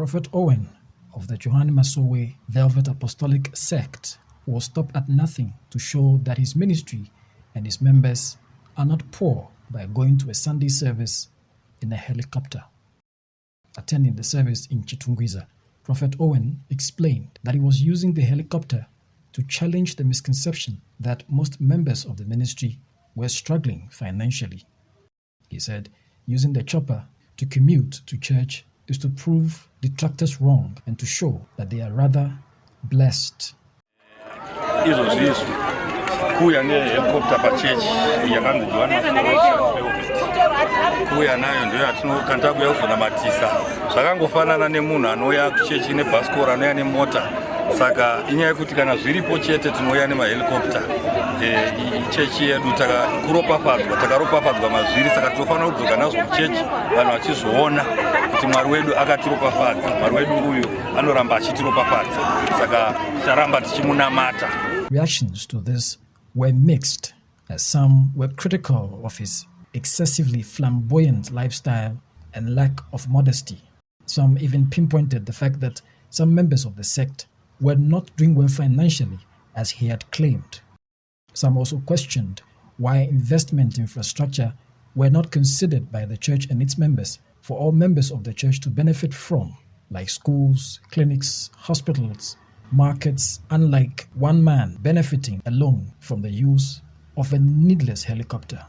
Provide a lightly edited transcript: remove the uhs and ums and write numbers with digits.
Prophet Owen of the Johani Masowe Velvet Apostolic sect will stop at nothing to show that his ministry and his members are not poor by going to a Sunday service in a helicopter. Attending the service in Chitungwiza, Prophet Owen explained that he was using the helicopter to challenge the misconception that most members of the ministry were struggling financially. He said using the chopper to commute to church is to prove detractors wrong and to show that they are rather blessed. Kuya ne helicopter pa church yakandiwana kuya nayo ndio yatinokanda kuya kufuna matisa zvakangofanana nemunhu anoya kuchechi nebhasikoro anoya nemota saka inyaya yekuti kana zviripo chete tinoya nemahelicopter chechi yedu takaropafadzwa mazviri saka tinofanira kudzoka nazvo kuchechi vanhu vachizoona kuti mwari wedu akatiropafadza mwari wedu uyu anoramba achitiropafadza saka ticharamba tichimunamata. Reactions to this were mixed, as some were critical of his excessively flamboyant lifestyle and lack of modesty. Some even pinpointed the fact that some members of the sect were not doing well financially, as he had claimed. Some also questioned why investment infrastructure were not considered by the church and its members for all members of the church to benefit from, like schools, clinics, hospitals, markets, unlike one man benefiting alone from the use of a needless helicopter.